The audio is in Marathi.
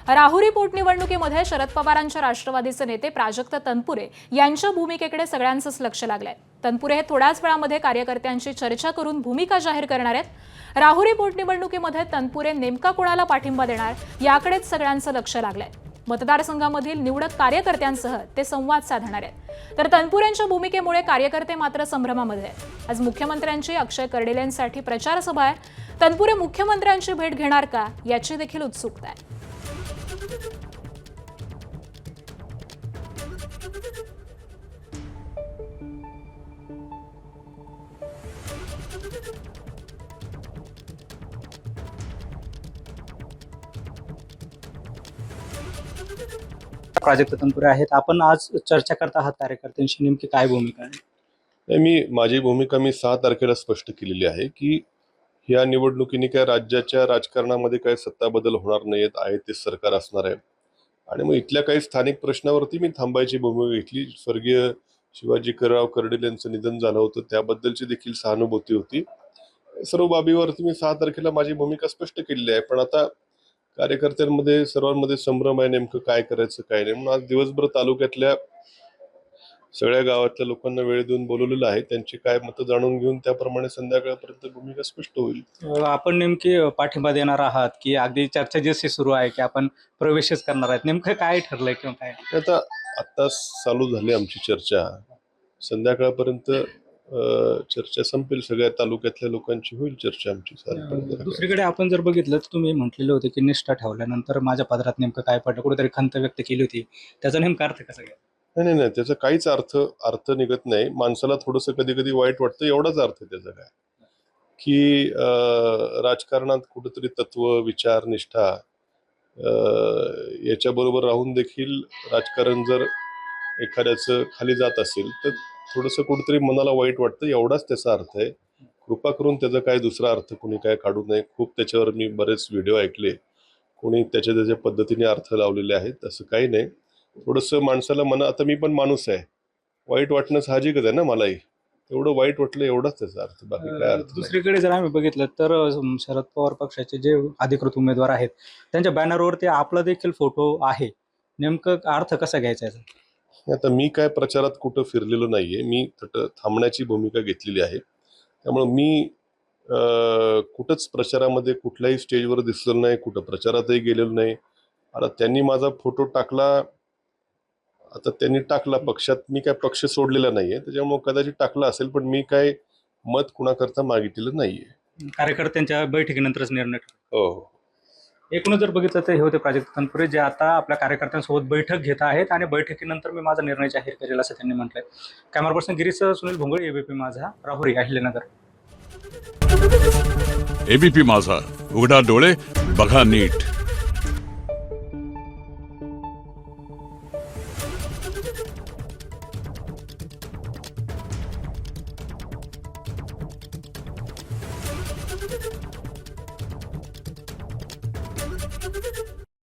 राहुरी पोटनिवडणुकीमध्ये शरद पवारांच्या राष्ट्रवादीचे नेते प्राजक्त तनपुरे यांच्या भूमिकेकडे सगळ्यांचंच लक्ष लागलंय। तनपुरे हे थोड्याच वेळामध्ये कार्यकर्त्यांची चर्चा करून भूमिका जाहीर करणार आहेत। राहुरी पोटनिवडणुकीमध्ये तनपुरे नेमका कोणाला पाठिंबा देणार याकडेच सगळ्यांचं लक्ष लागलंय। मतदारसंघामधील निवडक कार्यकर्त्यांसह ते संवाद साधणार आहेत। तर तनपुरेंच्या भूमिकेमुळे कार्यकर्ते मात्र संभ्रमामध्ये आहेत। आज मुख्यमंत्र्यांची अक्षय कर्डिलेंसाठी प्रचार सभा आहे। तनपुरे मुख्यमंत्र्यांची भेट घेणार का याची देखील उत्सुकता आहे। प्राजक्त तनपुरे आहेत। आपण आज चर्चा करत आहात कार्यकर्त्यांशी, नेमकी काय भूमिका आहे? माझी भूमिका मी 6 तारखेला स्पष्ट केलेली आहे की या निवडणुकीने काय राज्याच्या राजकारणामध्ये काय सत्ता बदल होणार नाहीत, आहे ते सरकार असणार आहे। आणि मग इथल्या काही स्थानिक प्रश्नावरती मी थांबायची भूमिका घेतली। स्वर्गीय शिवाजीराव कर्डिले यांचं निधन झालं होतं, त्याबद्दलची देखील सहानुभूती होती। सर्व बाबीवरती मी 6 तारखेला माझी भूमिका स्पष्ट केलेली आहे। पण आता कार्यकर्त्यांमध्ये सर्वांमध्ये संभ्रम आहे, नेमकं काय करायचं काय नाही। म्हणून आज दिवसभर तालुक्यातल्या सगळ्या गावातल्या लोकांना वेळ देऊन बोलवलेलं आहे। त्यांची काय मतं जाणून घेऊन त्याप्रमाणे संध्याकाळपर्यंत भूमिका स्पष्ट होईल। आपण नेमकी पाठिंबा देणार आहात की अगदी चर्चा जशी सुरू आहे की आपण प्रवेशच करणार आहेत, नेमकं काय ठरलंय किंवा काय? आता चालू झाली आमची चर्चा, संध्याकाळपर्यंत चर्चा संपेल। सगळ्या तालुक्यातल्या लोकांची होईल चर्चा आमची सारी। दुसरीकडे आपण जर बघितलं तर तुम्ही म्हटलेले होते की निष्ठा ठेवल्यानंतर माझ्या पदरात नेमकं काय पडलं, कुठेतरी खंत व्यक्त केली होती, त्याचा नेमका अर्थ कसा घ्या? नाही, त्याचा काहीच अर्थ निघत नाही। माणसाला थोडंसं कधी कधी वाईट वाटतं, एवढाच अर्थ त्याचा काय की राजकारणात कुठेतरी तत्व, विचार, निष्ठा याच्याबरोबर राहून देखील राजकारण जर एखाद्याचं खाली जात असेल तर थोडंसं कुठेतरी मनाला वाईट वाटतं, एवढाच त्याचा अर्थ आहे। कृपा करून त्याचा काय दुसरा अर्थ कोणी काय काढू नये। खूप त्याच्यावर मी बरेच व्हिडिओ ऐकले, कोणी त्याच्या पद्धतीने अर्थ लावलेले आहेत, असं काही नाही। थोडंसं माणसाला आता मी पण माणूस आहे, वाईट वाटणं साहजिकच आहे ना, मलाही एवढं वाईट वाटलं, एवढाच त्याचा अर्थ, बाकी काय अर्थ। दुसरीकडे जर आम्ही बघितलं तर शरद पवार पक्षाचे जे अधिकृत उमेदवार आहेत त्यांच्या बॅनरवरती आपला देखील फोटो आहे, नेमकं अर्थ कसा घ्यायचा याचा? आता मी काय प्रचारात कुठं फिरलेलो नाहीये, मी थांबण्याची भूमिका घेतलेली आहे। त्यामुळे मी कुठंच प्रचारामध्ये कुठल्याही स्टेजवर दिसलेलो नाही, कुठं प्रचारातही गेलेलो नाही। आता त्यांनी माझा फोटो टाकला, आता त्यांनी टाकला पक्षात, मी काय पक्ष सोडलेला नाहीये, त्याच्यामुळे कदाचित टाकला असेल, पण मी काय मत कुणाकरता मागितलेलं नाहीये। कार्यकर्त्यांच्या बैठकीनंतरच निर्णय. हो। एकूणच जर बघितलं तर हे होते प्राजक्त तनपुरे, जे आता आपल्या कार्यकर्त्यांसोबत बैठक घेत आहेत आणि बैठकीनंतर मी माझा निर्णय जाहीर करेल असं त्यांनी म्हटलंय। Camera person Girish Sunil Bhongale, ABP माझा, राहुरी, अहिल्यानगर। एबीपी माझा, उघडा डोळे बघा नीट।